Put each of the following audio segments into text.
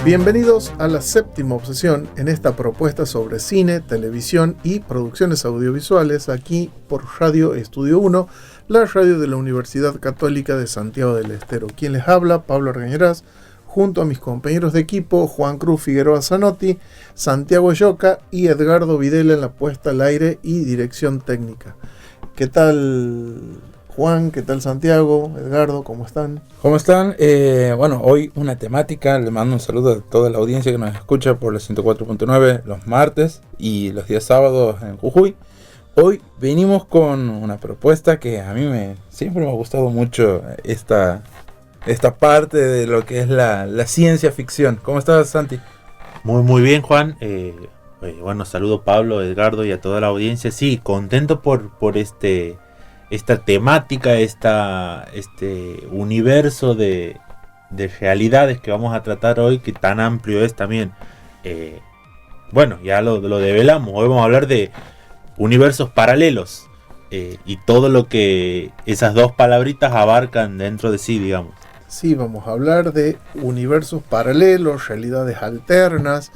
Bienvenidos a la séptima obsesión en esta propuesta sobre cine, televisión y producciones audiovisuales aquí por Radio Estudio 1, la radio de la Universidad Católica de Santiago del Estero. Quien les habla, Pablo Argañarás, junto a mis compañeros de equipo, Juan Cruz Figueroa Zanotti, Santiago Yoca y Edgardo Videla en la puesta al aire y dirección técnica. ¿Qué tal, Juan? ¿Qué tal, Santiago? Edgardo, ¿cómo están? ¿Cómo están? Bueno, hoy una temática, le mando un saludo a toda la audiencia que nos escucha por la 104.9 los martes y los días sábados en Jujuy. Hoy venimos con una propuesta que a mí siempre me ha gustado mucho, esta parte de lo que es la ciencia ficción. ¿Cómo estás, Santi? Muy bien, Juan. Bueno, saludo Pablo, Edgardo y a toda la audiencia. Sí, contento por esta temática, este universo de realidades que vamos a tratar hoy, que tan amplio es también. Bueno, ya lo develamos. Hoy vamos a hablar de universos paralelos y todo lo que esas dos palabritas abarcan dentro de sí, digamos. Sí, vamos a hablar de universos paralelos, realidades alternas,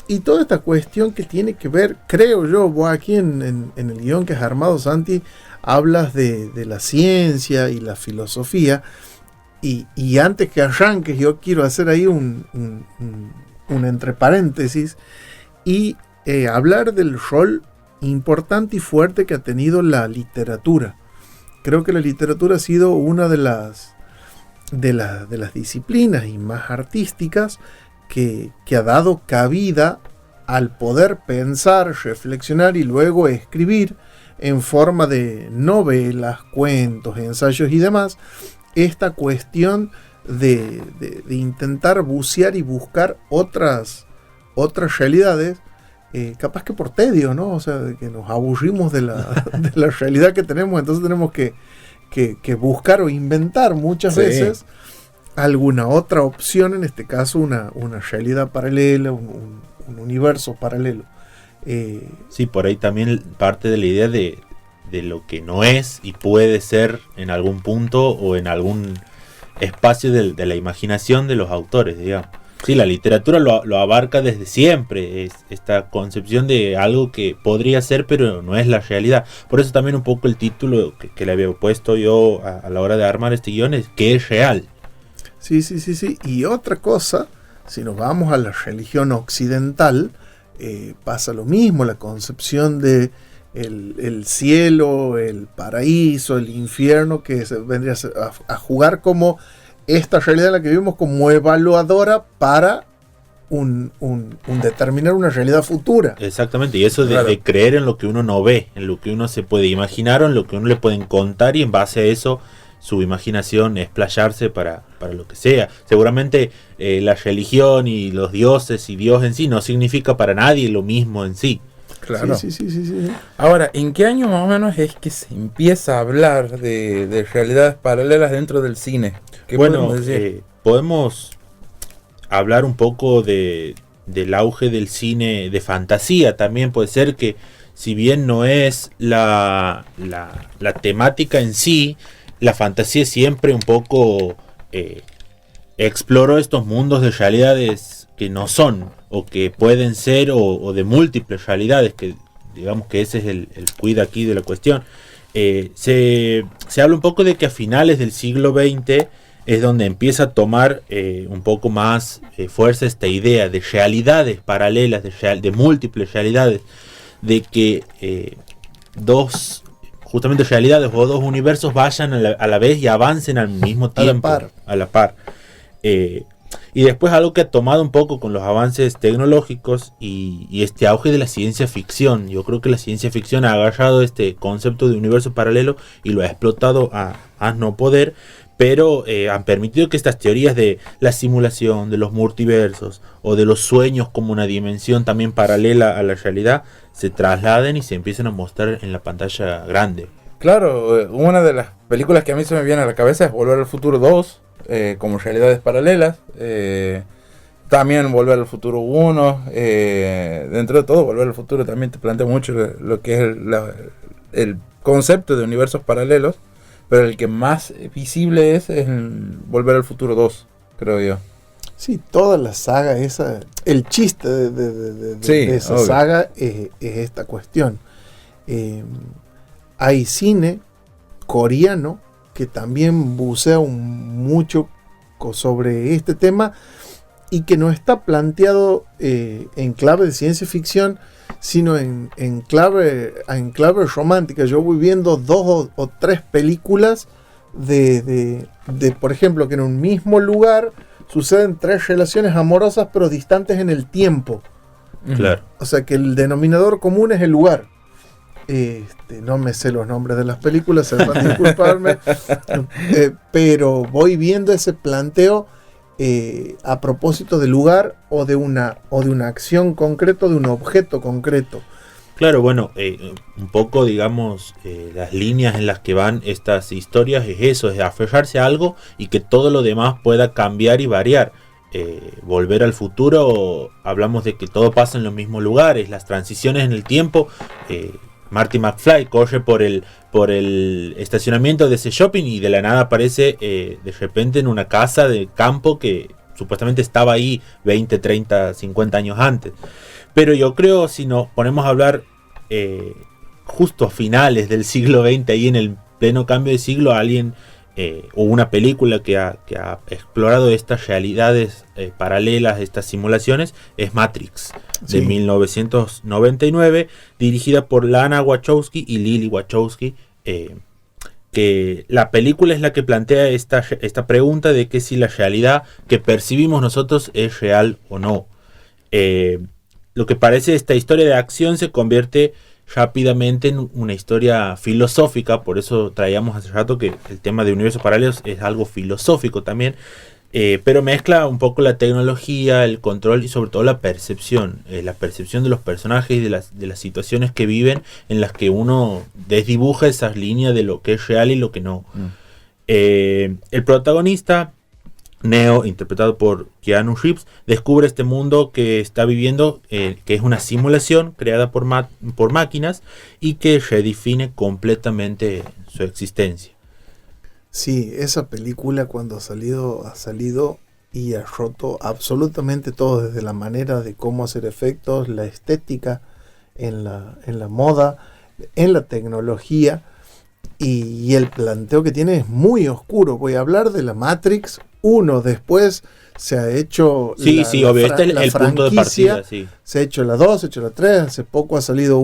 y toda esta cuestión que tiene que ver, creo yo, vos aquí en el guión que has armado, Santi, hablas de la ciencia y la filosofía, y antes que arranques yo quiero hacer ahí un entre paréntesis y hablar del rol importante y fuerte que ha tenido la literatura. Creo que la literatura ha sido una de las disciplinas y más artísticas que ha dado cabida al poder pensar, reflexionar y luego escribir en forma de novelas, cuentos, ensayos y demás, esta cuestión de intentar bucear y buscar otras realidades, capaz que por tedio, ¿no? O sea, de que nos aburrimos de la realidad que tenemos, entonces tenemos que buscar o inventar muchas veces alguna otra opción, en este caso una realidad paralela, un universo paralelo. Sí, por ahí también parte de la idea de lo que no es y puede ser en algún punto o en algún espacio de la imaginación de los autores, digamos. Sí, la literatura lo abarca desde siempre, es esta concepción de algo que podría ser pero no es la realidad. Por eso también un poco el título que le había puesto yo a la hora de armar este guión es ¿qué es real? Sí. Y otra cosa, si nos vamos a la religión occidental, pasa lo mismo, la concepción de el cielo, el paraíso, el infierno, que vendría a jugar como esta realidad en la que vivimos como evaluadora para determinar una realidad futura. Exactamente, y eso de creer en lo que uno no ve, en lo que uno se puede imaginar o en lo que uno le pueden contar, y en base a eso su imaginación explayarse para lo que sea. Seguramente la religión y los dioses y Dios en sí no significa para nadie lo mismo en sí. Claro. Sí. Ahora, ¿en qué año más o menos es que se empieza a hablar de realidades paralelas dentro del cine? Bueno, podemos hablar un poco del auge del cine de fantasía. También puede ser que, si bien no es la temática en sí, la fantasía siempre un poco exploró estos mundos de realidades que no son, o que pueden ser, o de múltiples realidades, que digamos que ese es el quid aquí de la cuestión. Se habla un poco de que a finales del siglo XX es donde empieza a tomar un poco más fuerza esta idea de realidades paralelas, de múltiples realidades, de que dos justamente realidades o dos universos vayan a la vez y avancen al mismo tiempo, a la par. Y después algo que ha tomado un poco con los avances tecnológicos y este auge de la ciencia ficción. Yo creo que la ciencia ficción ha agarrado este concepto de universo paralelo y lo ha explotado a no poder, pero han permitido que estas teorías de la simulación, de los multiversos o de los sueños como una dimensión también paralela a la realidad se trasladen y se empiecen a mostrar en la pantalla grande. Claro, una de las películas que a mí se me viene a la cabeza es Volver al Futuro 2, como realidades paralelas. También Volver al Futuro 1, dentro de todo Volver al Futuro también te plantea mucho lo que es el concepto de universos paralelos, pero el que más visible es el Volver al Futuro 2, creo yo. Sí, toda la saga esa, el chiste de esa obvio. saga es esta cuestión. Hay cine coreano que también bucea mucho sobre este tema y que no está planteado en clave de ciencia ficción, sino en clave romántica. Yo voy viendo 2 o 3 películas de, por ejemplo, que en un mismo lugar suceden 3 relaciones amorosas pero distantes en el tiempo. Claro. O sea que el denominador común es el lugar. No me sé los nombres de las películas, se van a disculparme, pero voy viendo ese planteo a propósito del lugar o de una acción concreta, de un objeto concreto. Claro, bueno, un poco, digamos, las líneas en las que van estas historias es eso, es aferrarse a algo y que todo lo demás pueda cambiar y variar. Volver al futuro, hablamos de que todo pasa en los mismos lugares, las transiciones en el tiempo. Marty McFly corre por el estacionamiento de ese shopping y de la nada aparece de repente en una casa de campo que supuestamente estaba ahí 20, 30, 50 años antes. Pero yo creo, si nos ponemos a hablar justo a finales del siglo XX, ahí en el pleno cambio de siglo, alguien o una película que ha explorado estas realidades paralelas, estas simulaciones, es Matrix, de 1999, dirigida por Lana Wachowski y Lily Wachowski, que la película es la que plantea esta pregunta de que si la realidad que percibimos nosotros es real o no. Lo que parece esta historia de acción se convierte rápidamente en una historia filosófica, por eso traíamos hace rato que el tema de universos paralelos es algo filosófico también, pero mezcla un poco la tecnología, el control y sobre todo la percepción de los personajes y de las situaciones que viven, en las que uno desdibuja esas líneas de lo que es real y lo que no. El protagonista, Neo, interpretado por Keanu Reeves, descubre este mundo que está viviendo, que es una simulación creada por máquinas y que redefine completamente su existencia. Sí, esa película cuando ha salido y ha roto absolutamente todo, desde la manera de cómo hacer efectos, la estética, en la moda, en la tecnología, y el planteo que tiene es muy oscuro. Voy a hablar de la Matrix 1, después se ha hecho obvio, este es el punto de partida, sí. Se ha hecho la 2, se ha hecho la 3, hace poco ha salido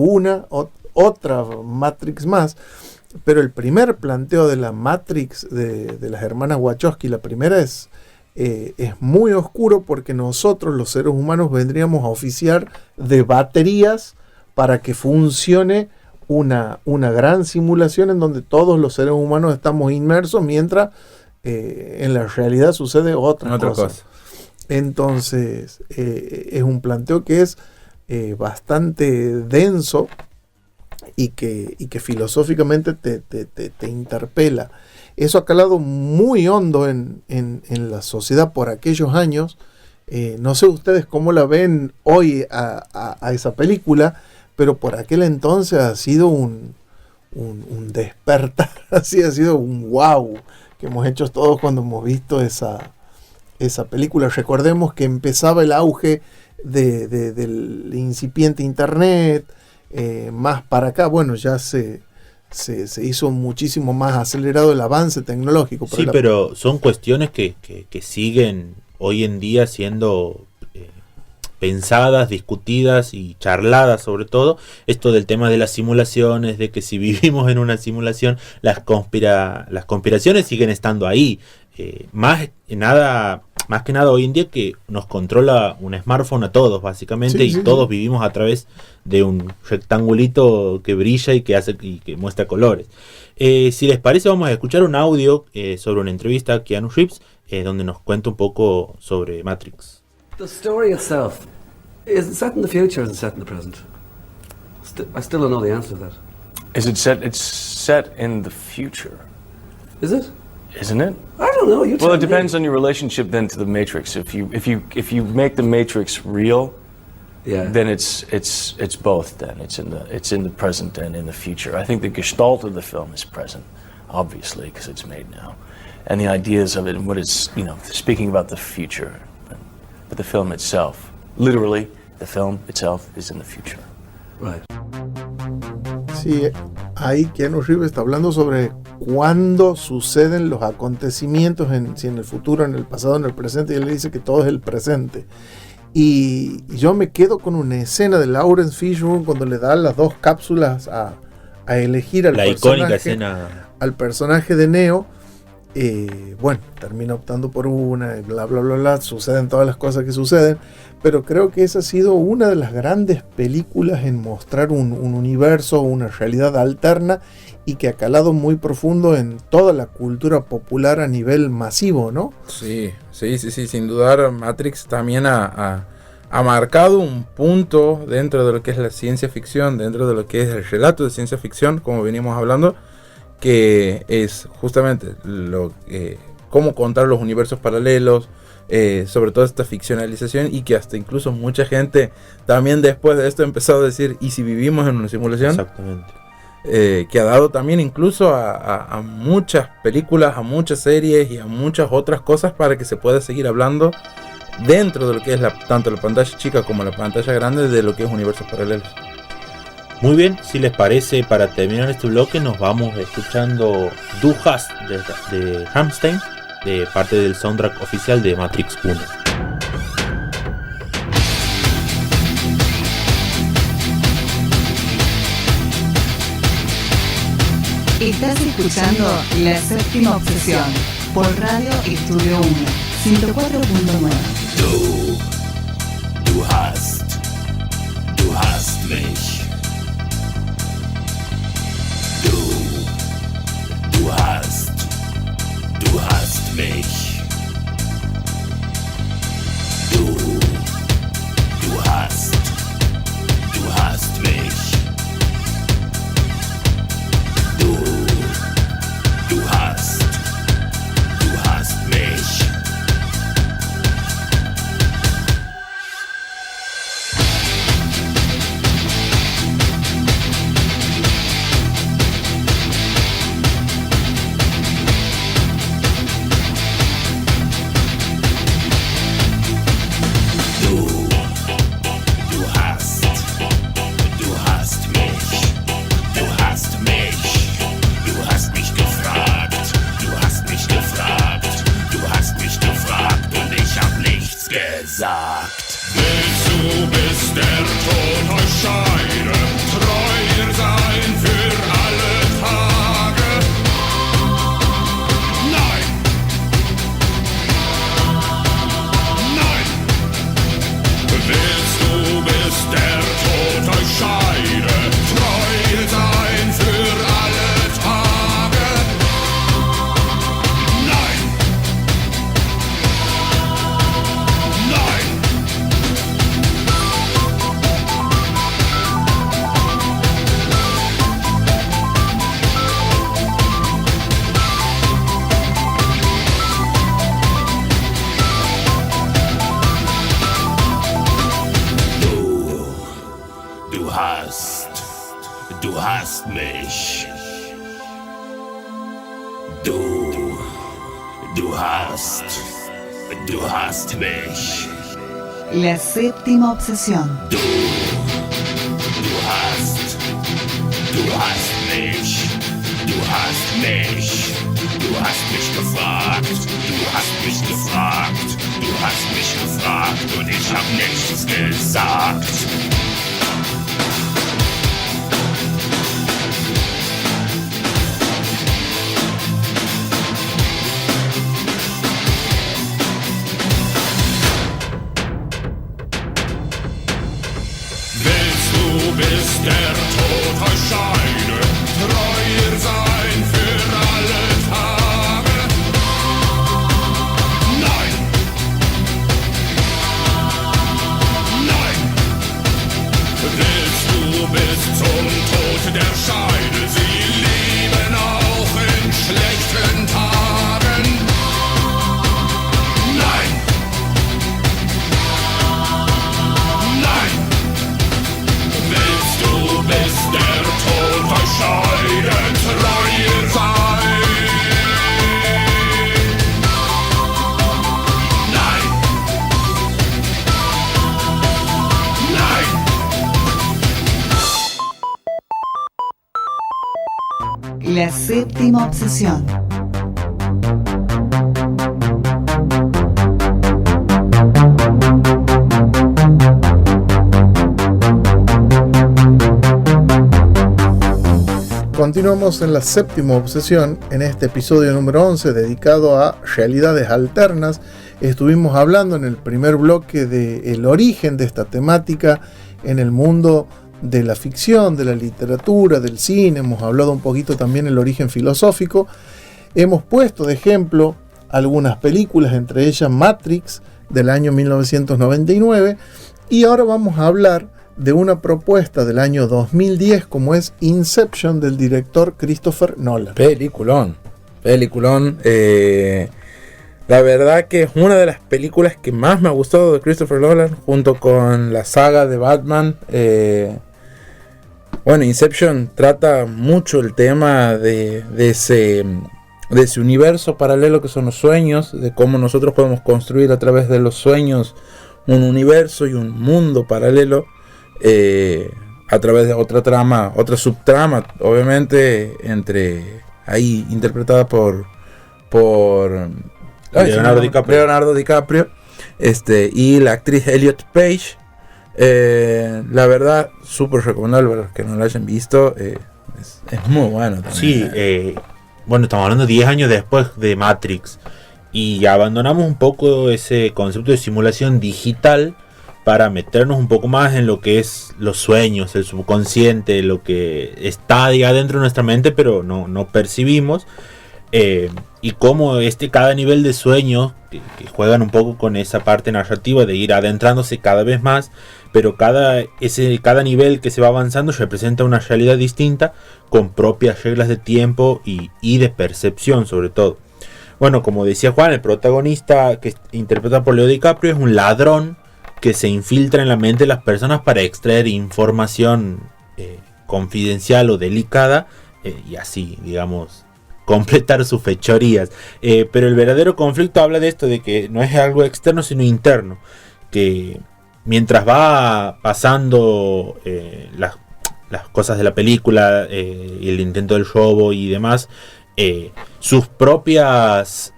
otra Matrix más, pero el primer planteo de la Matrix de las hermanas Wachowski, la primera es muy oscuro, porque nosotros los seres humanos vendríamos a oficiar de baterías para que funcione una gran simulación en donde todos los seres humanos estamos inmersos, mientras en la realidad sucede otra cosa. Entonces es un planteo que es bastante denso y que filosóficamente te interpela. Eso ha calado muy hondo en la sociedad por aquellos años. No sé ustedes cómo la ven hoy a esa película, pero por aquel entonces ha sido un despertar, así ha sido un wow que hemos hecho todos cuando hemos visto esa película. Recordemos que empezaba el auge del incipiente internet, más para acá, bueno, ya se hizo muchísimo más acelerado el avance tecnológico. Pero son cuestiones que siguen hoy en día siendo pensadas, discutidas y charladas, sobre todo esto del tema de las simulaciones, de que si vivimos en una simulación, las conspiraciones siguen estando ahí. Más que nada hoy en día, que nos controla un smartphone a todos básicamente, todos vivimos a través de un rectangulito que brilla y que muestra colores. Si les parece, vamos a escuchar un audio sobre una entrevista a Keanu Reeves, donde nos cuenta un poco sobre Matrix. The story itself, is it set in the future or is it set in the present? I still don't know the answer to that. Is it set? It's set in the future. Is it? Isn't it? I don't know. You tell Well, it me. depends on your relationship then to the Matrix. If you make the Matrix real, then it's both. Then it's in the present and in the future. I think the gestalt of the film is present, obviously, because it's made now, and the ideas of it and what it's speaking about the future. but the film itself, literally, the film itself is in the future. Right. Sí, ahí Keanu Reeves está hablando sobre cuándo suceden los acontecimientos, si en el futuro, en el pasado, en el presente, y él dice que todo es el presente. Y yo me quedo con una escena de Lawrence Fishburne cuando le da las 2 cápsulas a elegir al icónica escena al personaje de Neo. Bueno, termina optando por una, y bla bla bla bla, suceden todas las cosas que suceden, pero creo que esa ha sido una de las grandes películas en mostrar un universo, una realidad alterna, y que ha calado muy profundo en toda la cultura popular a nivel masivo, ¿no? Sí, sin dudar Matrix también ha marcado un punto dentro de lo que es la ciencia ficción, dentro de lo que es el relato de ciencia ficción, como venimos hablando, que es justamente cómo contar los universos paralelos, sobre todo esta ficcionalización, y que hasta incluso mucha gente también después de esto ha empezado a decir, ¿y si vivimos en una simulación? Exactamente. Que ha dado también incluso a muchas películas, a muchas series y a muchas otras cosas para que se pueda seguir hablando dentro de lo que es tanto la pantalla chica como la pantalla grande de lo que es universos paralelos. Muy bien, si les parece, para terminar este bloque nos vamos escuchando Du Hast de Rammstein, de parte del soundtrack oficial de Matrix 1. Estás escuchando La Séptima Obsesión por Radio Estudio 1, 104.9. Du hast mich. Du hast mich. Du hast mich. Du hast mich. Du hast mich. La Séptima Obsesión. Du hast mich. Du hast mich. Du hast mich gefragt. Du hast mich gefragt. Du hast mich gefragt und ich hab nichts gesagt. Bis der Tod euch scheide, treuer sein für alle Tage. Nein! Nein! Willst du bis zum Tod der Scheide sie lieben auch in schlechten Tagen? Nein! Nein! Willst du bis der Tod euch scheide? La séptima obsesión. Continuamos en la séptima obsesión, en este episodio número 11 dedicado a realidades alternas. Estuvimos hablando en el primer bloque del origen de esta temática en el mundo de la ficción, de la literatura, del cine. Hemos hablado un poquito también del origen filosófico. Hemos puesto de ejemplo algunas películas, entre ellas Matrix del año 1999, y ahora vamos a hablar de una propuesta del año 2010 como es Inception del director Christopher Nolan. Peliculón. La verdad que es una de las películas que más me ha gustado de Christopher Nolan, junto con la saga de Batman. Bueno, Inception trata mucho el tema de ese universo paralelo que son los sueños, de cómo nosotros podemos construir a través de los sueños un universo y un mundo paralelo. A través de otra subtrama, obviamente, ahí interpretada por Leonardo DiCaprio, y la actriz Elliot Page. La verdad, súper recomendable para los que no la hayan visto. Es muy bueno también. Sí, bueno, estamos hablando 10 años después de Matrix y abandonamos un poco ese concepto de simulación digital para meternos un poco más en lo que es los sueños, el subconsciente, lo que está ahí adentro de nuestra mente pero no percibimos, y cómo cada nivel de sueños que juegan un poco con esa parte narrativa de ir adentrándose cada vez más, pero cada nivel que se va avanzando representa una realidad distinta con propias reglas de tiempo y de percepción sobre todo. Bueno, como decía Juan, el protagonista que interpreta por Leo DiCaprio es un ladrón que se infiltra en la mente de las personas para extraer información confidencial o delicada, y así, digamos, completar sus fechorías. Pero el verdadero conflicto habla de esto, de que no es algo externo sino interno, que mientras va pasando las cosas de la película, y el intento del robo y demás, sus propias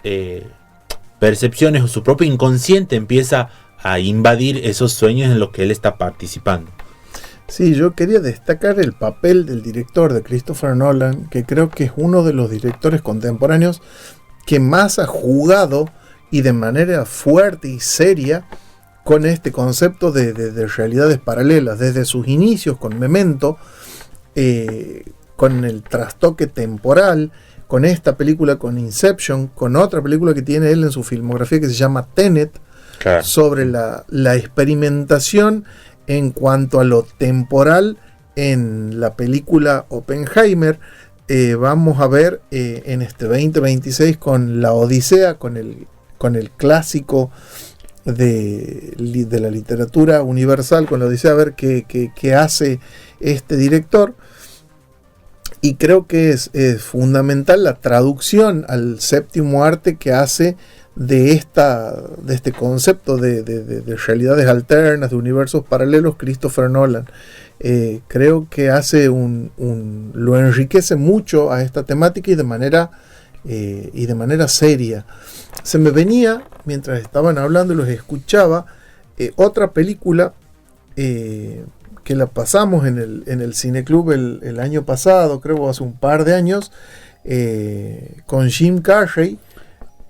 percepciones o su propio inconsciente empieza a invadir esos sueños en los que él está participando. Sí, yo quería destacar el papel del director de Christopher Nolan, que creo que es uno de los directores contemporáneos que más ha jugado y de manera fuerte y seria con este concepto de realidades paralelas, desde sus inicios con Memento, con el trastoque temporal, con esta película, con Inception, con otra película que tiene él en su filmografía que se llama Tenet, claro, sobre la experimentación en cuanto a lo temporal en la película Oppenheimer. Vamos a ver en este 2026 con La Odisea, con el clásico de la literatura universal, con La Odisea, a ver qué hace este director. Y creo que es fundamental la traducción al séptimo arte que hace de este concepto de realidades alternas, de universos paralelos, Christopher Nolan. Creo que lo enriquece mucho a esta temática y de manera seria. Se me venía, mientras estaban hablando y los escuchaba, otra película que la pasamos en el Cineclub el año pasado, creo hace un par de años, con Jim Carrey.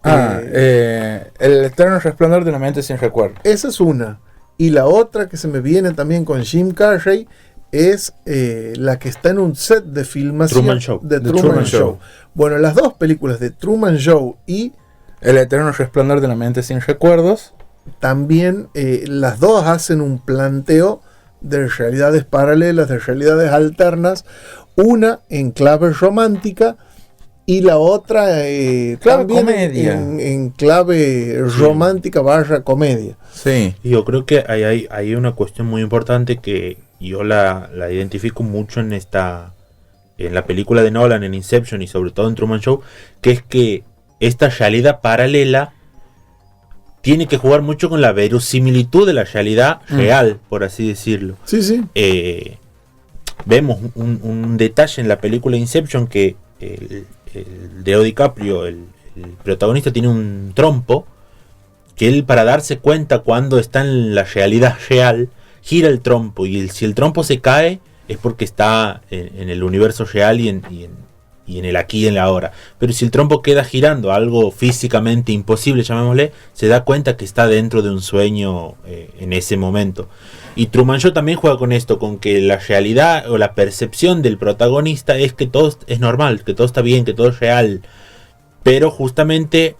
El eterno resplandor de una mente sin recuerdo. Esa es una. Y la otra que se me viene también con Jim Carrey es la que está en un set de filmación de Truman Show. Bueno, las dos películas de Truman Show y El eterno resplandor de una mente sin recuerdos, también las dos hacen un planteo de realidades paralelas, de realidades alternas, una en clave romántica y la otra clave comedia. En clave romántica / comedia. Sí. Y yo creo que hay una cuestión muy importante que yo la identifico mucho en la película de Nolan, en Inception y sobre todo en Truman Show, que es que esta realidad paralela tiene que jugar mucho con la verosimilitud de la realidad real, por así decirlo. Sí, sí. Vemos un detalle en la película Inception que el Leo DiCaprio, el protagonista, tiene un trompo que él, para darse cuenta cuando está en la realidad real, gira el trompo, y si el trompo se cae es porque está en el universo real y en el aquí y en la ahora. Pero si el trompo queda girando, algo físicamente imposible, llamémosle, se da cuenta que está dentro de un sueño en ese momento. Y Truman Show también juega con esto, con que la realidad o la percepción del protagonista es que todo es normal, que todo está bien, que todo es real. Pero justamente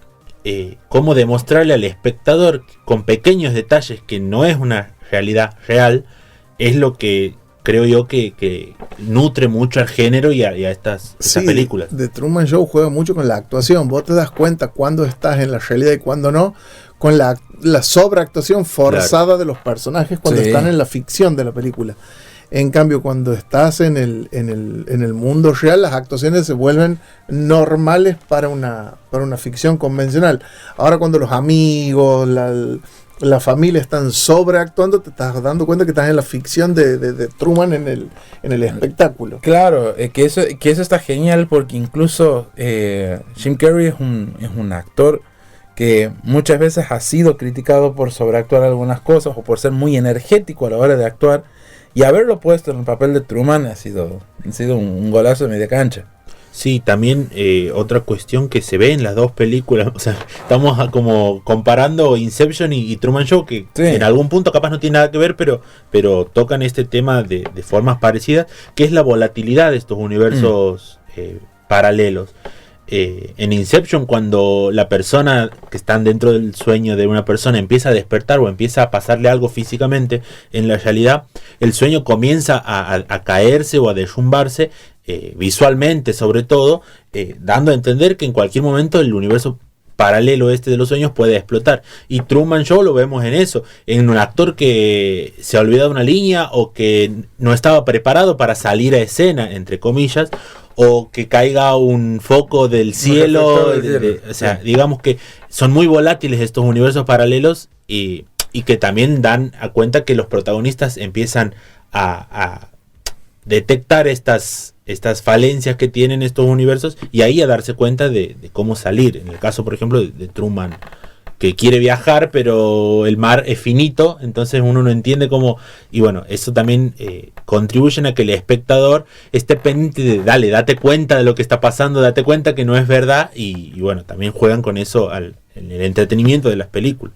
cómo demostrarle al espectador con pequeños detalles que no es una realidad real, es lo que creo yo que nutre mucho al género y a estas películas. The Truman Show juega mucho con la actuación. Vos te das cuenta cuando estás en la realidad y cuando no, con la sobreactuación forzada de los personajes cuando están en la ficción de la película. En cambio, cuando estás en el mundo real, las actuaciones se vuelven normales para una ficción convencional. Ahora, cuando los amigos, la familia están sobreactuando, te estás dando cuenta que estás en la ficción de Truman en el espectáculo. Claro, que eso está genial, porque incluso Jim Carrey es un actor que muchas veces ha sido criticado por sobreactuar algunas cosas o por ser muy energético a la hora de actuar, y haberlo puesto en el papel de Truman ha sido un golazo de media cancha. Sí, también otra cuestión que se ve en las dos películas, o sea, estamos como comparando Inception y Truman Show, que en algún punto capaz no tiene nada que ver, pero tocan este tema de formas parecidas, que es la volatilidad de estos universos paralelos. En Inception, cuando la persona que está dentro del sueño de una persona empieza a despertar o empieza a pasarle algo físicamente en la realidad, el sueño comienza a caerse o a derrumbarse, visualmente sobre todo, dando a entender que en cualquier momento el universo paralelo de los sueños puede explotar. Y Truman Show lo vemos en eso, en un actor que se ha olvidado una línea o que no estaba preparado para salir a escena, entre comillas, o que caiga un foco del cielo, o sea, digamos que son muy volátiles estos universos paralelos, y que también dan a cuenta que los protagonistas empiezan a detectar estas falencias que tienen estos universos, y ahí a darse cuenta de cómo salir. En el caso, por ejemplo, de Truman, que quiere viajar, pero el mar es finito, entonces uno no entiende cómo. Y bueno, eso también contribuye a que el espectador esté pendiente de date cuenta de lo que está pasando, date cuenta que no es verdad, y bueno, también juegan con eso en el entretenimiento de las películas.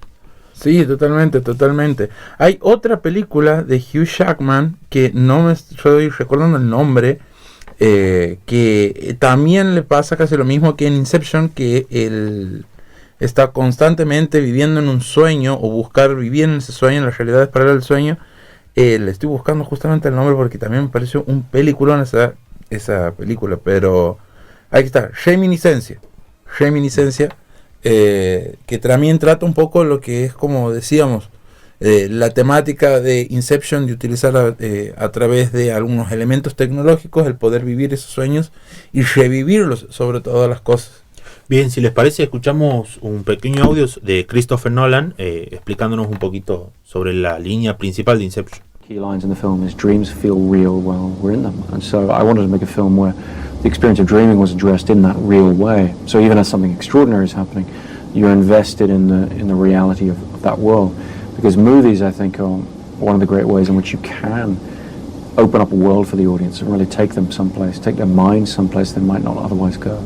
Sí, totalmente. Hay otra película de Hugh Jackman que no me estoy recordando el nombre, que también le pasa casi lo mismo que en Inception, que él está constantemente viviendo en un sueño o buscar vivir en ese sueño, en la realidad paralela del sueño. Le estoy buscando justamente el nombre porque también me pareció un peliculón esa película, pero aquí está, Reminiscencia, que también trata un poco lo que es, como decíamos, la temática de Inception, de utilizar a través de algunos elementos tecnológicos el poder vivir esos sueños y revivirlos sobre todas las cosas. Bien, si les parece, escuchamos un pequeño audio de Christopher Nolan explicándonos un poquito sobre la línea principal de Inception. Key lines in the film is dreams feel real while we're in them, and so I wanted to make a film where the experience of dreaming was addressed in that real way. So even as something extraordinary is happening, you're invested in the reality of that world. Because movies, I think, are one of the great ways in which you can open up a world for the audience and really take them someplace, take their minds someplace they might not otherwise go.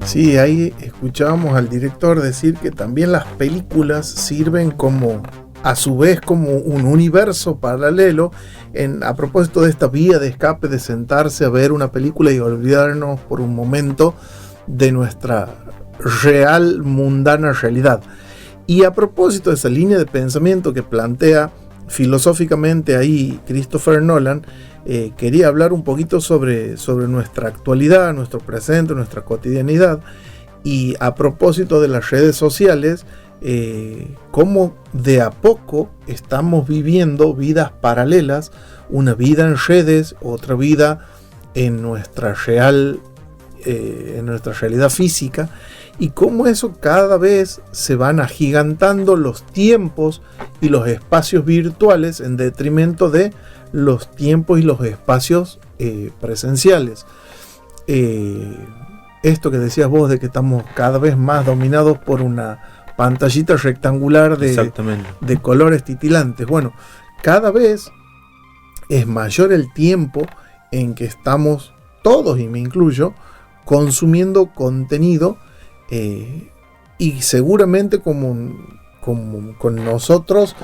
Sí, ahí escuchábamos al director decir que también las películas sirven como, a su vez, como un universo paralelo, a propósito de esta vía de escape, de sentarse a ver una película y olvidarnos por un momento de nuestra real, mundana realidad. Y a propósito de esa línea de pensamiento que plantea filosóficamente ahí Christopher Nolan, quería hablar un poquito sobre nuestra actualidad, nuestro presente, nuestra cotidianidad, y a propósito de las redes sociales, cómo de a poco estamos viviendo vidas paralelas, una vida en redes, otra vida en nuestra realidad física, y cómo eso cada vez se van agigantando los tiempos y los espacios virtuales en detrimento de los tiempos y los espacios presenciales. Esto que decías vos de que estamos cada vez más dominados por una pantallita rectangular de colores titilantes. Bueno, cada vez es mayor el tiempo en que estamos todos, y me incluyo, consumiendo contenido, y seguramente con nosotros,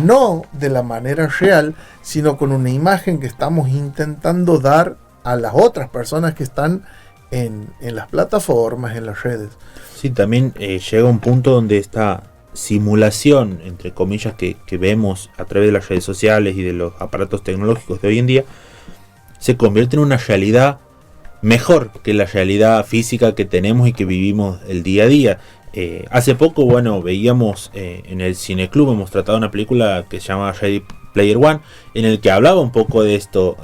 no de la manera real, sino con una imagen que estamos intentando dar a las otras personas que están en las plataformas, en las redes. Sí, también llega un punto donde esta simulación, entre comillas, que vemos a través de las redes sociales y de los aparatos tecnológicos de hoy en día, se convierte en una realidad mejor que la realidad física que tenemos y que vivimos el día a día. Hace poco, veíamos en el Cineclub, hemos tratado una película que se llama Ready Player One, en el que hablaba un poco de esto,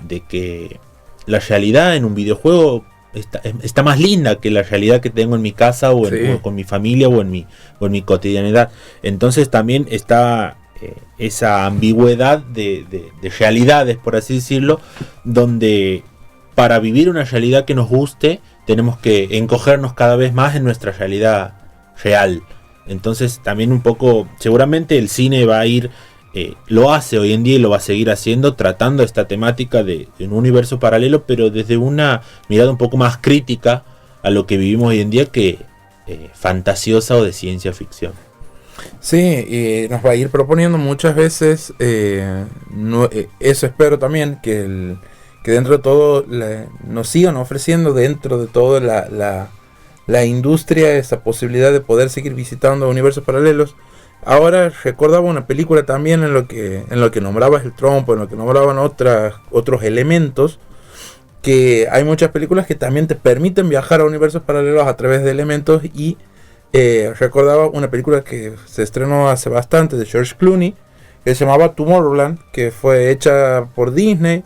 de que la realidad en un videojuego está más linda que la realidad que tengo en mi casa o con mi familia o en mi cotidianidad. Entonces también está esa ambigüedad de realidades, por así decirlo, donde para vivir una realidad que nos guste tenemos que encogernos cada vez más en nuestra realidad real. Entonces también un poco, seguramente el cine va a ir, lo hace hoy en día y lo va a seguir haciendo, tratando esta temática de un universo paralelo, pero desde una mirada un poco más crítica a lo que vivimos hoy en día que fantasiosa o de ciencia ficción. Sí, y nos va a ir proponiendo muchas veces, eso espero también, que dentro de todo nos sigan ofreciendo dentro de toda la industria esa posibilidad de poder seguir visitando universos paralelos. Ahora recordaba una película también en lo que nombrabas el trompo, en lo que nombraban otros elementos, que hay muchas películas que también te permiten viajar a universos paralelos a través de elementos, y recordaba una película que se estrenó hace bastante de George Clooney, que se llamaba Tomorrowland, que fue hecha por Disney,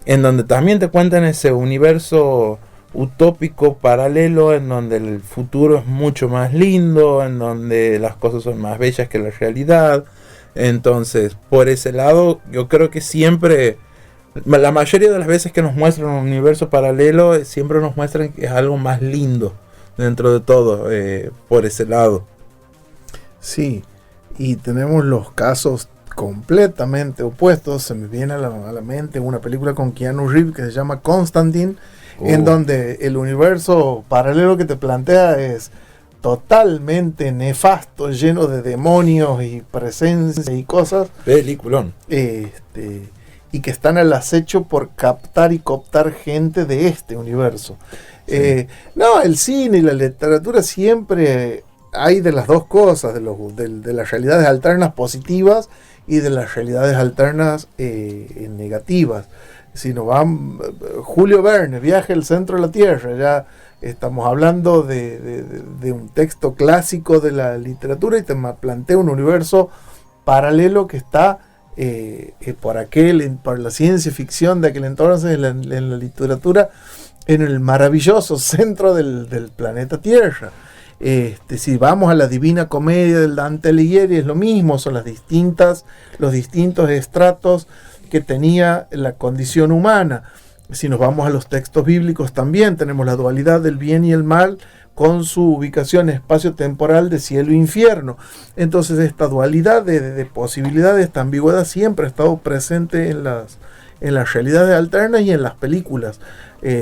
en donde también te cuentan ese universo utópico paralelo, en donde el futuro es mucho más lindo, en donde las cosas son más bellas que la realidad. Entonces, por ese lado, yo creo que siempre, la mayoría de las veces que nos muestran un universo paralelo, siempre nos muestran que es algo más lindo dentro de todo, por ese lado. Sí, y tenemos los casos completamente opuestos. Se me viene a la mente una película con Keanu Reeves que se llama Constantine, en donde el universo paralelo que te plantea es totalmente nefasto, lleno de demonios y presencia y cosas. Peliculón. Y que están al acecho por captar y cooptar gente de este universo. Sí. No, el cine y la literatura siempre hay de las dos cosas, de las realidades alternas positivas y de las realidades alternas negativas. Si nos van, Julio Verne, Viaje al centro de la Tierra, ya estamos hablando de un texto clásico de la literatura, y te plantea un universo paralelo que está por la ciencia ficción de aquel entonces, en la literatura, en el maravilloso centro del planeta Tierra. Si vamos a la Divina Comedia del Dante Alighieri, es lo mismo, son los distintos estratos que tenía la condición humana. Si nos vamos a los textos bíblicos, también tenemos la dualidad del bien y el mal, con su ubicación espacio-temporal de cielo e infierno. Entonces esta dualidad de posibilidades, esta ambigüedad, siempre ha estado presente en las realidades alternas y en las películas.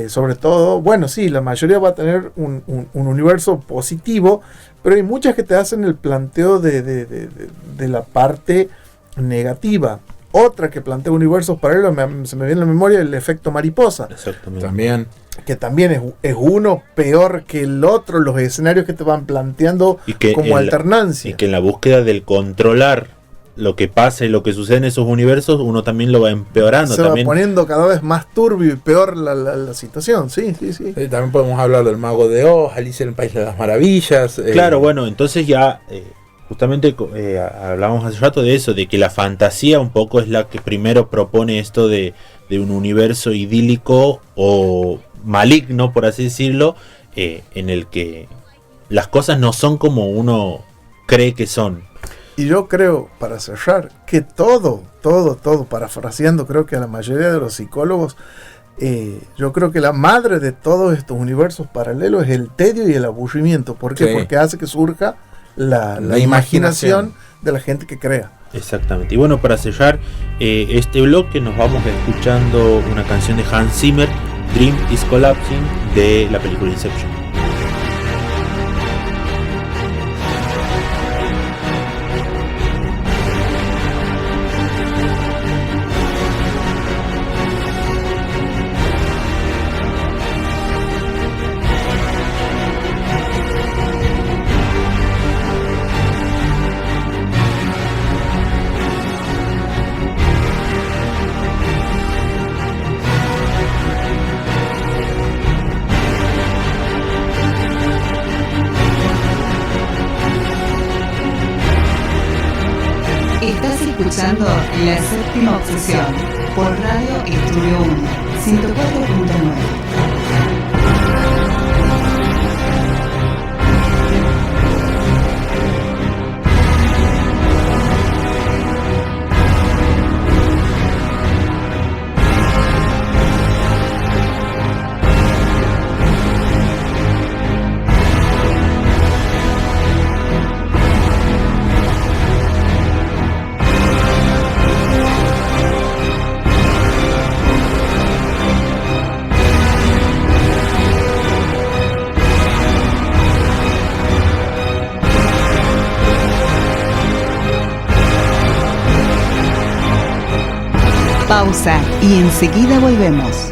Sobre todo, bueno, sí, la mayoría va a tener un universo positivo, pero hay muchas que te hacen el planteo de la parte negativa. Otra que plantea universos paralelos, se me viene a la memoria el efecto mariposa. Exactamente. También. Que también es uno peor que el otro, los escenarios que te van planteando como alternancia. Y que en la búsqueda del controlar lo que pasa y lo que sucede en esos universos, uno también lo va empeorando. Se va poniendo cada vez más turbio y peor la situación, sí. También podemos hablar del Mago de Oz, Alicia en el País de las Maravillas. Claro, bueno, entonces ya... justamente hablamos hace rato de eso, de que la fantasía un poco es la que primero propone esto de un universo idílico o maligno, por así decirlo, en el que las cosas no son como uno cree que son. Y yo creo, para cerrar, que todo, parafraseando, creo que a la mayoría de los psicólogos, yo creo que la madre de todos estos universos paralelos es el tedio y el aburrimiento. ¿Por qué? Sí. Porque hace que surja la imaginación de la gente que crea. Exactamente. Y bueno, para cerrar este bloque nos vamos escuchando una canción de Hans Zimmer, Dream is Collapsing, de la película Inception. Estás escuchando La Séptima Obsesión por Radio Estudio 1, 104.9. Pausa y enseguida volvemos.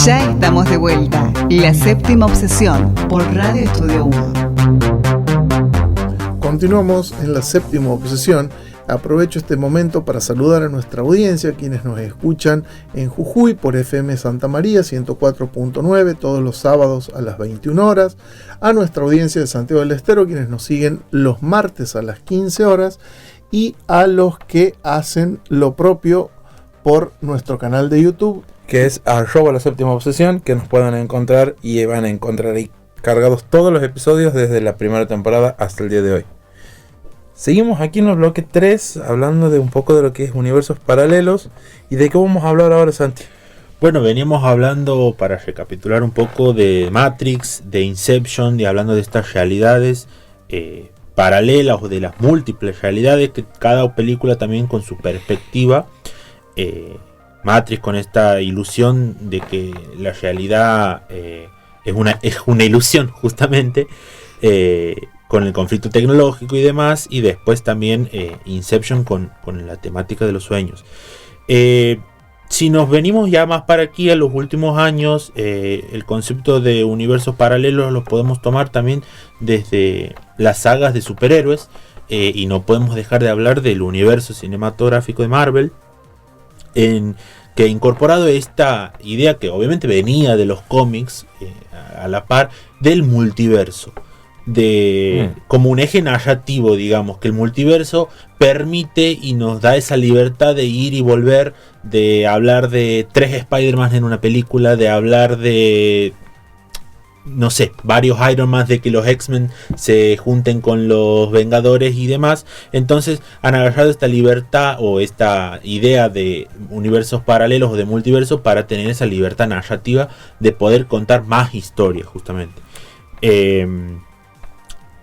Ya estamos de vuelta. La Séptima Obsesión por Radio Estudio 1. Continuamos en La Séptima Obsesión. Aprovecho este momento para saludar a nuestra audiencia, quienes nos escuchan en Jujuy por FM Santa María 104.9 todos los sábados a las 21 horas, a nuestra audiencia de Santiago del Estero, quienes nos siguen los martes a las 15 horas, y a los que hacen lo propio por nuestro canal de YouTube, que es @La Séptima Obsesión, que nos puedan encontrar y van a encontrar ahí cargados todos los episodios desde la primera temporada hasta el día de hoy. Seguimos aquí en el bloque 3 hablando de un poco de lo que es universos paralelos. ¿Y de qué vamos a hablar ahora, Santi? Bueno, veníamos hablando, para recapitular un poco, de Matrix, de Inception, y hablando de estas realidades paralelas o de las múltiples realidades, que cada película también con su perspectiva. Matrix con esta ilusión de que la realidad es una ilusión, justamente, con el conflicto tecnológico y demás, y después también Inception con la temática de los sueños. Si nos venimos ya más para aquí a los últimos años, el concepto de universos paralelos los podemos tomar también desde las sagas de superhéroes, y no podemos dejar de hablar del universo cinematográfico de Marvel, que ha incorporado esta idea que obviamente venía de los cómics, a la par del multiverso, como un eje narrativo, digamos, que el multiverso permite y nos da esa libertad de ir y volver, de hablar de 3 Spider-Man en una película, de hablar de, no sé, varios Iron Man, de que los X-Men se junten con los Vengadores y demás. Entonces han agarrado esta libertad o esta idea de universos paralelos o de multiverso para tener esa libertad narrativa de poder contar más historias, justamente.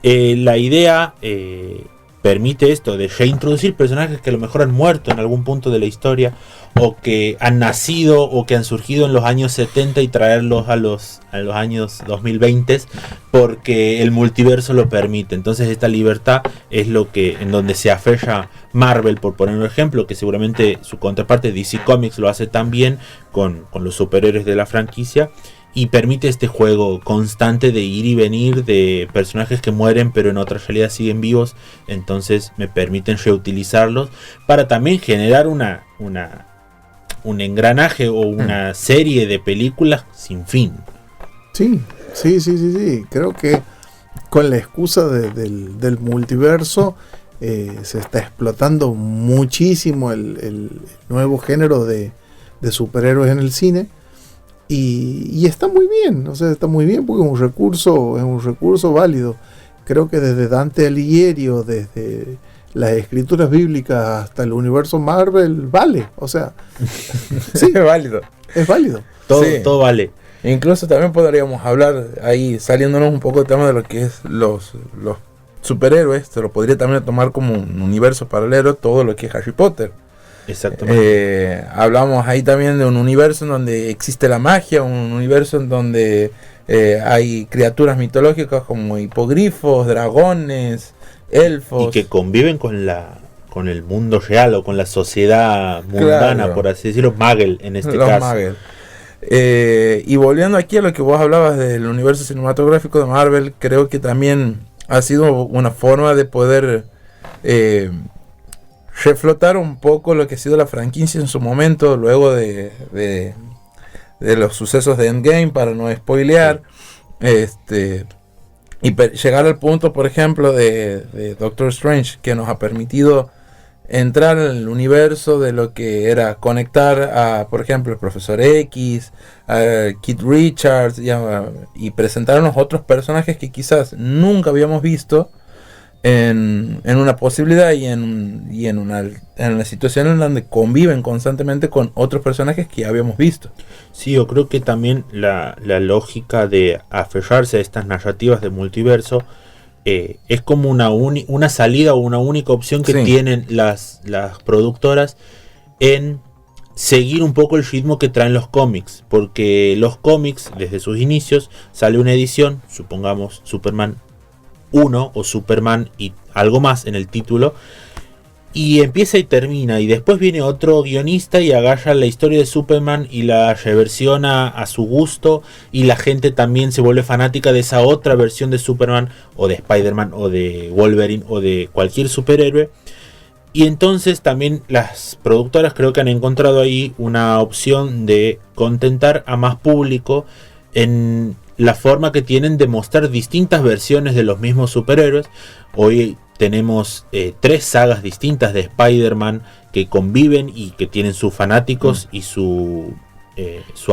La idea permite esto de reintroducir personajes que a lo mejor han muerto en algún punto de la historia, o que han nacido o que han surgido en los años 70 y traerlos a los años 2020, porque el multiverso lo permite. Entonces esta libertad es lo que, en donde se aferra Marvel, por poner un ejemplo, que seguramente su contraparte DC Comics lo hace también con los superhéroes de la franquicia, y permite este juego constante de ir y venir de personajes que mueren pero en otra realidad siguen vivos. Entonces me permiten reutilizarlos para también generar un engranaje o una serie de películas sin fin. Sí. Creo que con la excusa del multiverso se está explotando muchísimo el nuevo género de superhéroes en el cine. y está muy bien, o sea, está muy bien porque es un recurso válido. Creo que desde Dante Alighieri o desde las escrituras bíblicas hasta el universo Marvel vale, o sea, sí, es válido. Es válido. Todo vale. Incluso también podríamos hablar ahí, saliéndonos un poco del tema de lo que es los superhéroes, se lo podría también tomar como un universo paralelo, todo lo que es Harry Potter. Exactamente. Hablamos ahí también de un universo en donde existe la magia, un universo en donde hay criaturas mitológicas como hipogrifos, dragones, elfos. Y que conviven con el mundo real o con la sociedad mundana, claro, por así decirlo, Muggle en este caso. Muggle. Y volviendo aquí a lo que vos hablabas del universo cinematográfico de Marvel, creo que también ha sido una forma de poder reflotar un poco lo que ha sido la franquicia en su momento, luego de los sucesos de Endgame, para no spoilear, y llegar al punto, por ejemplo, de Doctor Strange, que nos ha permitido entrar en el universo de lo que era conectar a, por ejemplo, el Profesor X, a Kid Richards, y presentarnos otros personajes que quizás nunca habíamos visto en una posibilidad y en una situación en donde conviven constantemente con otros personajes que ya habíamos visto. Sí, yo creo que también la lógica de aferrarse a estas narrativas de multiverso es como una salida o una única opción que tienen las productoras en seguir un poco el ritmo que traen los cómics, porque los cómics desde sus inicios sale una edición, supongamos Superman 1 o Superman y algo más en el título, y empieza y termina, y después viene otro guionista y agarra la historia de Superman y la reversiona a su gusto, y la gente también se vuelve fanática de esa otra versión de Superman o de Spider-Man o de Wolverine o de cualquier superhéroe. Y entonces también las productoras creo que han encontrado ahí una opción de contentar a más público en la forma que tienen de mostrar distintas versiones de los mismos superhéroes. Hoy tenemos 3 sagas distintas de Spider-Man que conviven y que tienen sus fanáticos y su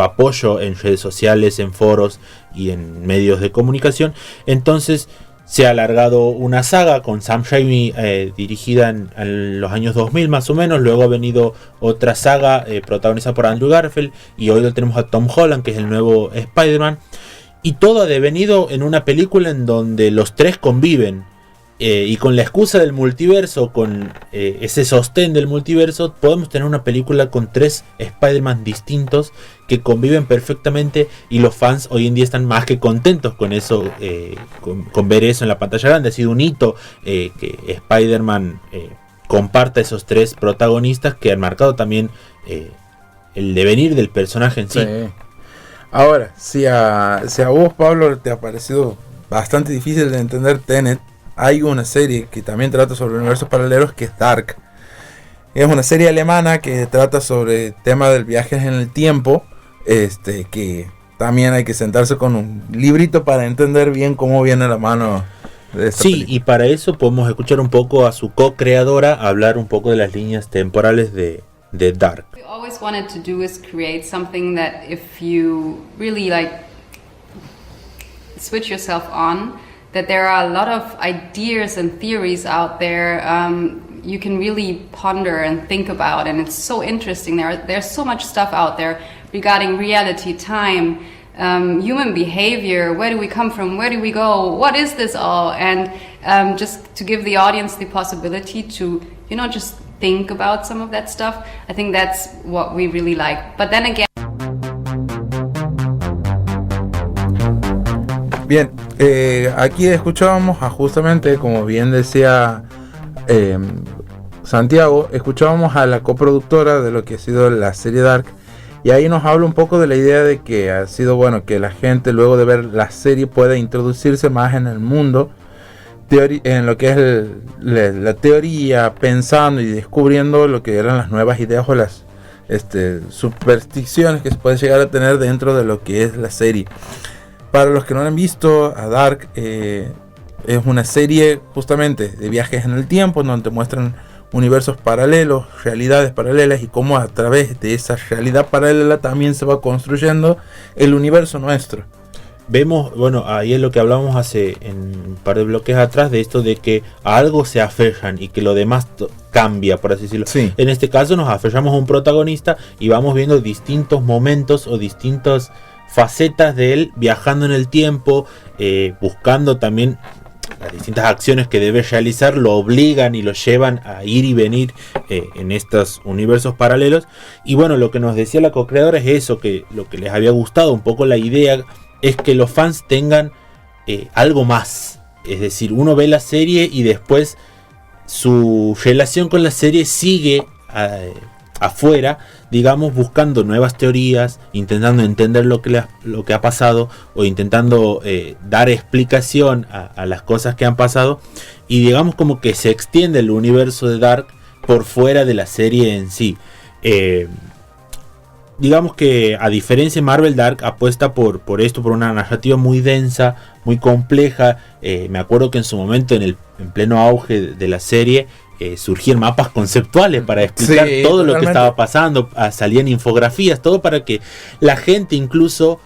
apoyo en redes sociales, en foros y en medios de comunicación. Entonces se ha alargado una saga con Sam Raimi dirigida en los años 2000 más o menos. Luego ha venido otra saga protagonizada por Andrew Garfield, y hoy lo tenemos a Tom Holland, que es el nuevo Spider-Man. Y todo ha devenido en una película en donde los 3 conviven. Y con la excusa del multiverso, con ese sostén del multiverso, podemos tener una película con 3 Spider-Man distintos que conviven perfectamente, y los fans hoy en día están más que contentos con eso, con ver eso en la pantalla grande. Ha sido un hito que Spider-Man comparta esos 3 protagonistas que han marcado también el devenir del personaje en sí. Ahora, si a vos, Pablo, te ha parecido bastante difícil de entender Tenet, hay una serie que también trata sobre universos paralelos, que es Dark. Es una serie alemana que trata sobre el tema del viaje en el tiempo, que también hay que sentarse con un librito para entender bien cómo viene la mano de esta película. Y para eso podemos escuchar un poco a su co-creadora hablar un poco de las líneas temporales de Dark. We always wanted to do is create something that if you really switch yourself on, that there are a lot of ideas and theories out there you can really ponder and think about, and it's so interesting. There's so much stuff out there regarding reality, time, human behavior, where do we come from, where do we go, what is this all, and just to give the audience the possibility to, just think about some of that stuff. I think that's what we really like. But then again... Bien, aquí escuchábamos justamente, como bien decía Santiago, escuchábamos a la coproductora de lo que ha sido la serie Dark, y ahí nos habla un poco de la idea de que ha sido bueno que la gente, luego de ver la serie, pueda introducirse más en el mundo, en lo que es la teoría, pensando y descubriendo lo que eran las nuevas ideas o las supersticiones que se puede llegar a tener dentro de lo que es la serie. Para los que no han visto a Dark, es una serie justamente de viajes en el tiempo, donde te muestran universos paralelos, realidades paralelas, y cómo a través de esa realidad paralela también se va construyendo el universo nuestro. Vemos, bueno, ahí es lo que hablábamos hace en un par de bloques atrás, de esto de que a algo se aferran y que lo demás cambia, por así decirlo. Sí. En este caso nos aferramos a un protagonista y vamos viendo distintos momentos o distintas facetas de él viajando en el tiempo, buscando también las distintas acciones que debe realizar, lo obligan y lo llevan a ir y venir en estos universos paralelos. Y bueno, lo que nos decía la co-creadora es eso, que lo que les había gustado un poco la idea es que los fans tengan algo más. Es decir, uno ve la serie y después su relación con la serie sigue afuera, digamos, buscando nuevas teorías, intentando entender lo que ha pasado, o intentando dar explicación a las cosas que han pasado, y digamos como que se extiende el universo de Dark por fuera de la serie en sí. Digamos que a diferencia de Marvel, Dark apuesta por esto, por una narrativa muy densa, muy compleja. Me acuerdo que en su momento, en pleno auge de la serie, surgían mapas conceptuales para explicar todo lo que estaba pasando, salían infografías, todo para que la gente incluso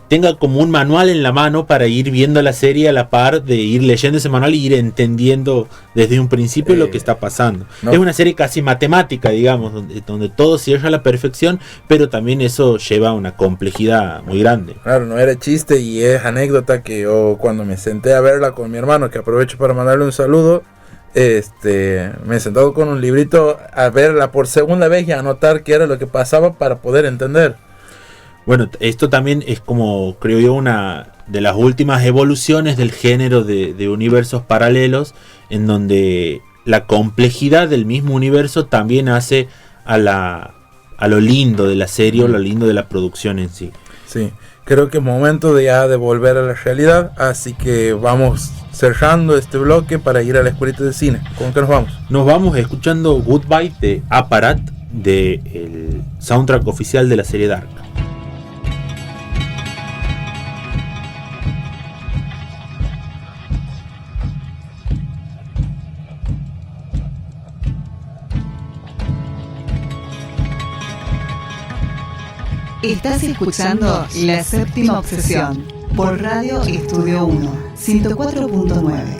tenga como un manual en la mano para ir viendo la serie a la par de ir leyendo ese manual y ir entendiendo desde un principio lo que está pasando. No. Es una serie casi matemática, digamos, donde todo cierra a la perfección, pero también eso lleva a una complejidad muy grande. Claro, no era chiste, y es anécdota que yo, cuando me senté a verla con mi hermano, que aprovecho para mandarle un saludo, me he sentado con un librito a verla por segunda vez y a anotar qué era lo que pasaba para poder entender. Bueno, esto también es, como creo yo, una de las últimas evoluciones del género de universos paralelos, en donde la complejidad del mismo universo también hace a lo lindo de la serie, o lo lindo de la producción en sí. Sí, creo que es momento de volver a la realidad, así que vamos cerrando este bloque para ir a la escuelita de cine. ¿Cómo que nos vamos? Nos vamos escuchando Goodbye de Apparat, del soundtrack oficial de la serie Dark. Estás escuchando La Séptima Obsesión por Radio Estudio 1, 104.9.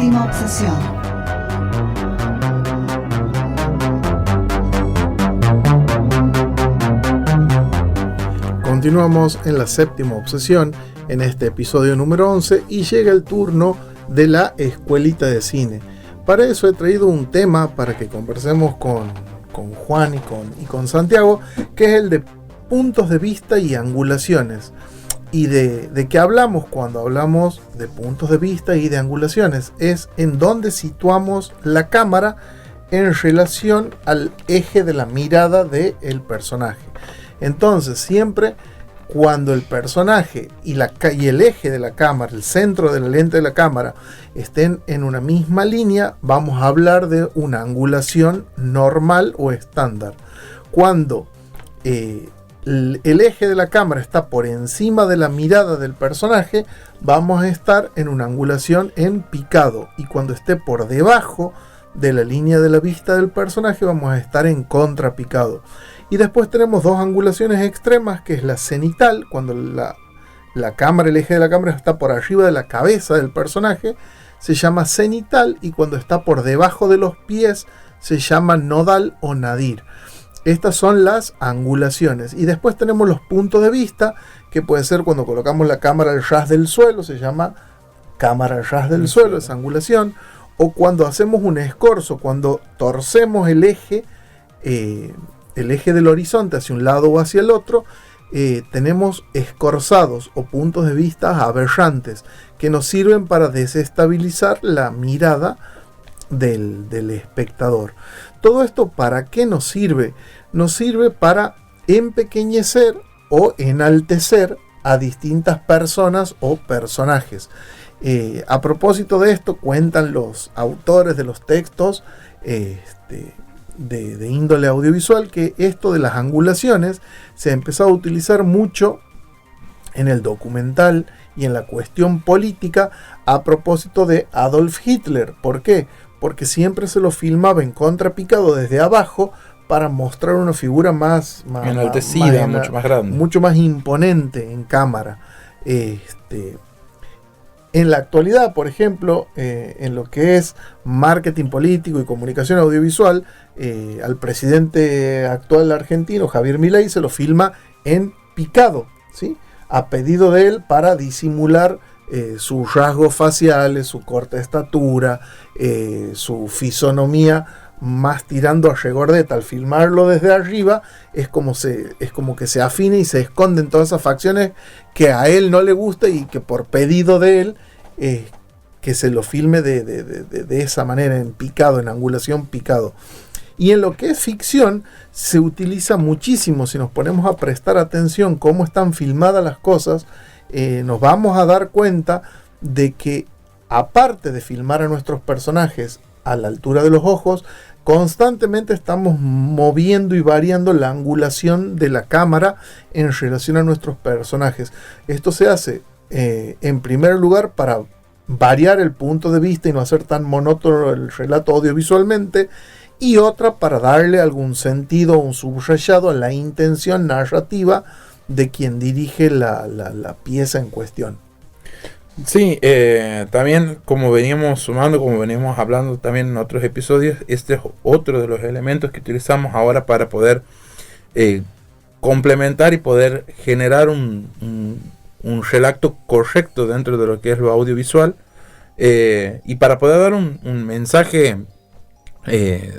séptima obsesión. Continuamos en la séptima obsesión en este episodio número 11 y llega el turno de la escuelita de cine. Para eso he traído un tema para que conversemos con Juan y con Santiago, que es el de puntos de vista y angulaciones. Y de qué hablamos cuando hablamos de puntos de vista y de angulaciones. Es en dónde situamos la cámara en relación al eje de la mirada del personaje. Entonces siempre cuando el personaje y el eje de la cámara, el centro de la lente de la cámara estén en una misma línea, vamos a hablar de una angulación normal o estándar. Cuando el eje de la cámara está por encima de la mirada del personaje, vamos a estar en una angulación en picado, y cuando esté por debajo de la línea de la vista del personaje vamos a estar en contrapicado. Y después tenemos dos angulaciones extremas, que es la cenital, cuando la cámara, el eje de la cámara está por arriba de la cabeza del personaje, se llama cenital, y cuando está por debajo de los pies se llama nodal o nadir. Estas son las angulaciones. Y después tenemos los puntos de vista, que puede ser cuando colocamos la cámara al ras del suelo, se llama cámara al ras del suelo, esa angulación. O cuando hacemos un escorzo, cuando torcemos el eje del horizonte hacia un lado o hacia el otro, tenemos escorzados o puntos de vista aberrantes que nos sirven para desestabilizar la mirada del espectador. Todo esto, ¿para qué nos sirve? Nos sirve para empequeñecer o enaltecer a distintas personas o personajes. A propósito de esto, cuentan los autores de los textos de índole audiovisual que esto de las angulaciones se ha empezado a utilizar mucho en el documental y en la cuestión política a propósito de Adolf Hitler. ¿Por qué? Porque siempre se lo filmaba en contrapicado desde abajo para mostrar una figura más enaltecida, mucho más grande, mucho más imponente en cámara. En la actualidad, por ejemplo, en lo que es marketing político y comunicación audiovisual, al presidente actual argentino, Javier Milei, se lo filma en picado, ¿sí? A pedido de él, para disimular sus rasgos faciales, su corta estatura, su fisonomía más tirando a regordeta. Al filmarlo desde arriba es como que se afina y se esconden todas esas facciones que a él no le gusta, y que por pedido de él que se lo filme de esa manera, en picado, en angulación picado. Y en lo que es ficción se utiliza muchísimo. Si nos ponemos a prestar atención cómo están filmadas las cosas, nos vamos a dar cuenta de que, aparte de filmar a nuestros personajes a la altura de los ojos, constantemente estamos moviendo y variando la angulación de la cámara en relación a nuestros personajes. Esto se hace en primer lugar para variar el punto de vista y no hacer tan monótono el relato audiovisualmente, y otra para darle algún sentido, un subrayado a la intención narrativa de quien dirige la pieza en cuestión. Sí, también como veníamos sumando, como veníamos hablando también en otros episodios, este es otro de los elementos que utilizamos ahora para poder complementar y poder generar un relato correcto dentro de lo que es lo audiovisual, y para poder dar un mensaje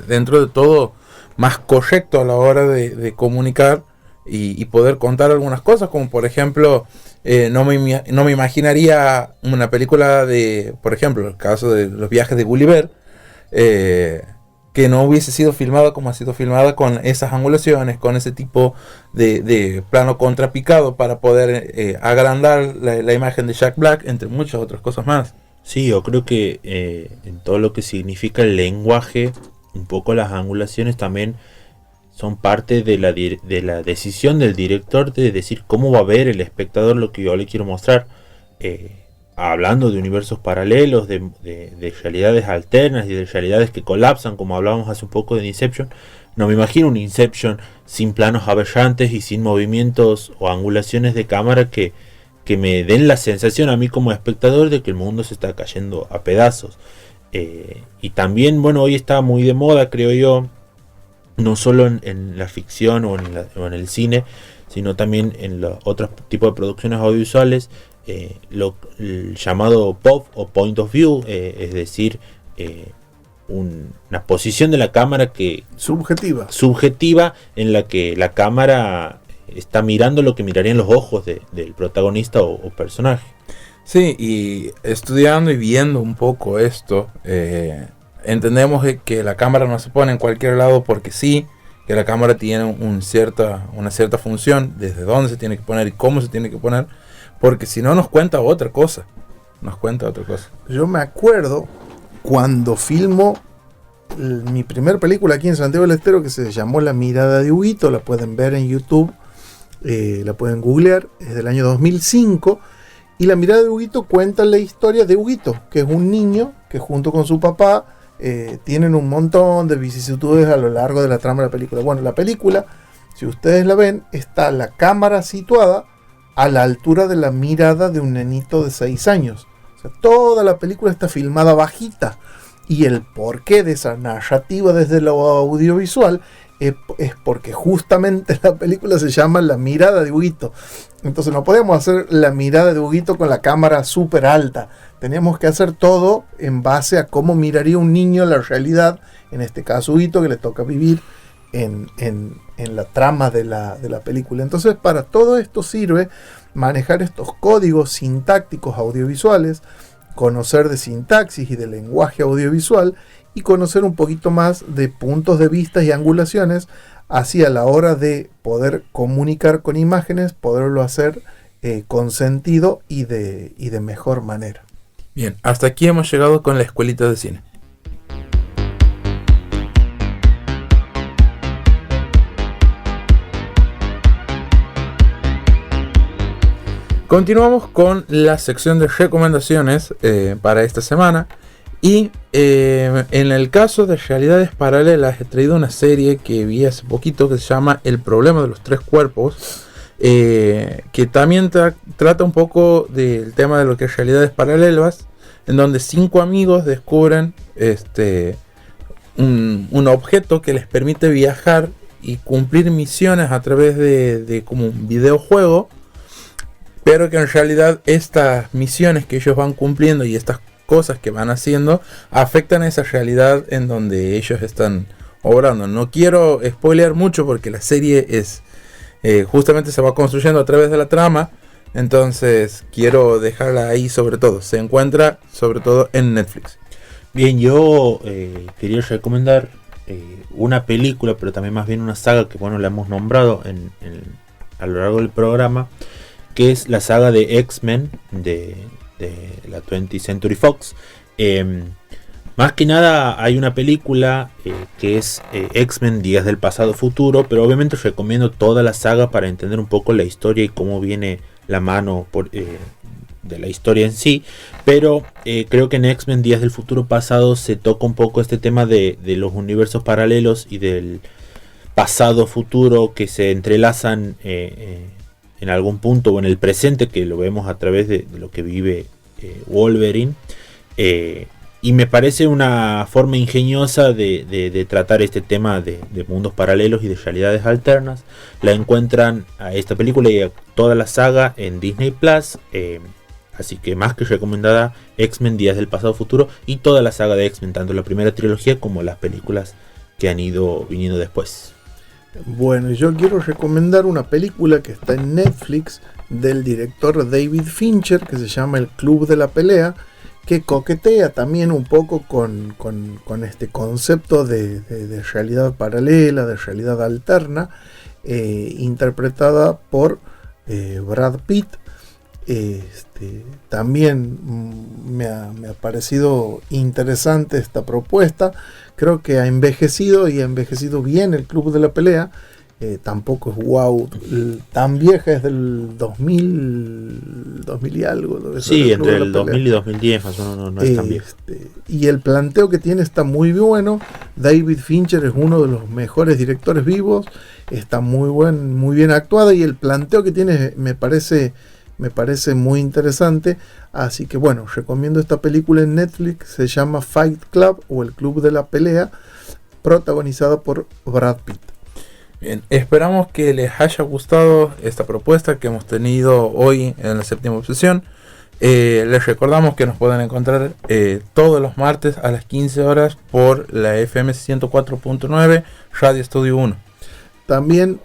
dentro de todo más correcto a la hora de comunicar y poder contar algunas cosas, como por ejemplo, no me imaginaría una película de, por ejemplo, el caso de los viajes de Gulliver, que no hubiese sido filmada como ha sido filmada, con esas angulaciones, con ese tipo de plano contrapicado, para poder agrandar la imagen de Jack Black, entre muchas otras cosas más. Sí, yo creo que en todo lo que significa el lenguaje, un poco las angulaciones también son parte de la decisión del director de decir cómo va a ver el espectador lo que yo le quiero mostrar. Hablando de universos paralelos, de realidades alternas y de realidades que colapsan, como hablábamos hace un poco de Inception, no me imagino un Inception sin planos aberrantes y sin movimientos o angulaciones de cámara que me den la sensación a mí como espectador de que el mundo se está cayendo a pedazos. Y también, bueno, hoy está muy de moda, creo yo, no solo en la ficción o en el cine, sino también en los otros tipos de producciones audiovisuales, el llamado POV o Point of View, es decir, una posición de la cámara que subjetiva en la que la cámara está mirando lo que mirarían los ojos del protagonista o personaje. Sí, y estudiando y viendo un poco esto, entendemos que la cámara no se pone en cualquier lado porque sí, que la cámara tiene una cierta función, desde dónde se tiene que poner y cómo se tiene que poner, porque si no nos cuenta otra cosa. Yo me acuerdo cuando filmo mi primer película aquí en Santiago del Estero, que se llamó La mirada de Huguito, la pueden ver en YouTube, la pueden googlear, es del año 2005, y La mirada de Huguito cuenta la historia de Huguito, que es un niño que junto con su papá tienen un montón de vicisitudes a lo largo de la trama de la película. Bueno, la película, si ustedes la ven, está la cámara situada a la altura de la mirada de un nenito de 6 años. O sea, toda la película está filmada bajita. Y el porqué de esa narrativa desde lo audiovisual es porque justamente la película se llama La mirada de Huguito. Entonces no podemos hacer la mirada de Huguito con la cámara súper alta. Teníamos que hacer todo en base a cómo miraría un niño la realidad, en este caso Huguito, que le toca vivir en la trama de la película. Entonces para todo esto sirve manejar estos códigos sintácticos audiovisuales, conocer de sintaxis y de lenguaje audiovisual y conocer un poquito más de puntos de vista y angulaciones, así a la hora de poder comunicar con imágenes, poderlo hacer con sentido y de mejor manera. Bien, hasta aquí hemos llegado con la escuelita de cine. Continuamos con la sección de recomendaciones para esta semana. Y en el caso de realidades paralelas he traído una serie que vi hace poquito que se llama El problema de los tres cuerpos, que también trata un poco del tema de lo que es realidades paralelas, en donde 5 amigos descubren un objeto que les permite viajar y cumplir misiones a través de como un videojuego, pero que en realidad estas misiones que ellos van cumpliendo y estas cosas que van haciendo afectan a esa realidad en donde ellos están obrando. No quiero spoilear mucho porque la serie es justamente se va construyendo a través de la trama, entonces quiero dejarla ahí sobre todo. Se encuentra sobre todo en Netflix. Bien, yo quería recomendar una película, pero también más bien una saga que bueno la hemos nombrado a lo largo del programa, que es la saga de X-Men de la 20th Century Fox. Más que nada hay una película que es X-Men Días del Pasado Futuro, pero obviamente os recomiendo toda la saga para entender un poco la historia y cómo viene la mano de la historia en sí. Pero creo que en X-Men Días del Futuro Pasado se toca un poco este tema de los universos paralelos y del pasado futuro que se entrelazan en algún punto o en el presente, que lo vemos a través de lo que vive Wolverine, y me parece una forma ingeniosa de tratar este tema de mundos paralelos y de realidades alternas. La encuentran a esta película y a toda la saga en Disney Plus, así que más que recomendada X-Men Días del Pasado Futuro y toda la saga de X-Men, tanto la primera trilogía como las películas que han ido viniendo después. Bueno, yo quiero recomendar una película que está en Netflix del director David Fincher, que se llama El Club de la Pelea, que coquetea también un poco con este concepto de realidad paralela, de realidad alterna, interpretada por Brad Pitt. También me ha parecido interesante esta propuesta. Creo que ha envejecido y ha envejecido bien El Club de la Pelea. Tampoco es wow, tan vieja, es del 2000 y algo. Sí, entre el 2000 y 2010 más o menos, no es tan vieja. Y el planteo que tiene está muy bueno. David Fincher es uno de los mejores directores vivos. Está muy bien actuada y el planteo que tiene me parece me parece muy interesante. Así que bueno, recomiendo esta película en Netflix, se llama Fight Club o El Club de la Pelea, protagonizada por Brad Pitt. Bien, esperamos que les haya gustado esta propuesta que hemos tenido hoy en la séptima obsesión. Les recordamos que nos pueden encontrar todos los martes a las 15 horas por la FM 104.9 Radio Estudio 1. También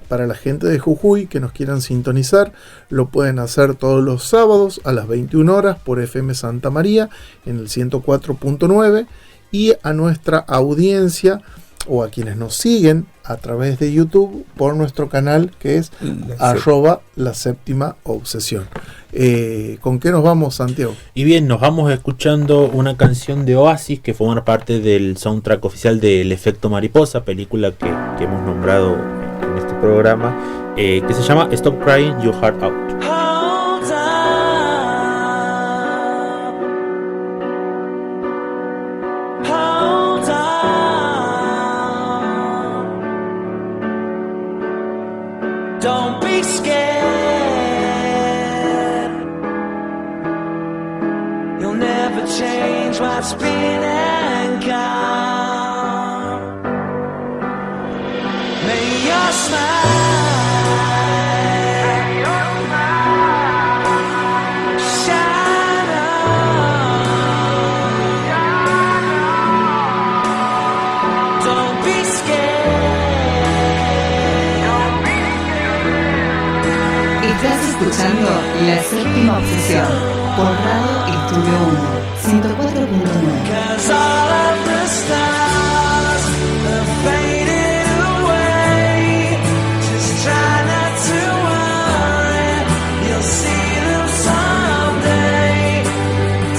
para la gente de Jujuy que nos quieran sintonizar, lo pueden hacer todos los sábados a las 21 horas por FM Santa María en el 104.9, y a nuestra audiencia o a quienes nos siguen a través de YouTube por nuestro canal que es @la séptima obsesión. ¿Con qué nos vamos, Santiago? Y bien, nos vamos escuchando una canción de Oasis que forma parte del soundtrack oficial de El Efecto Mariposa, película que hemos nombrado en este programa, que se llama Stop Crying Your Heart Out. Don't be scared. You'll never change what's been and gone. May your smile shine on. Don't be scared. Estás escuchando La Séptima Obsesión por Radio Estudio 1, 104.9. 'Cause all of the stars have faded away. Just try not to worry, you'll see them someday.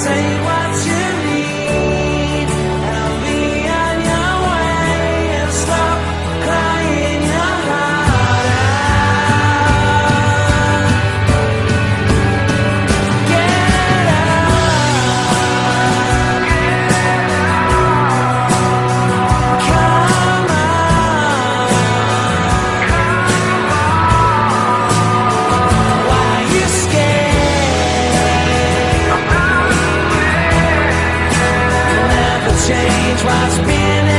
Take what you need, I'll be on your way. And stop crying your heart out. Get up, come on. Why are you scared? You'll never change what's been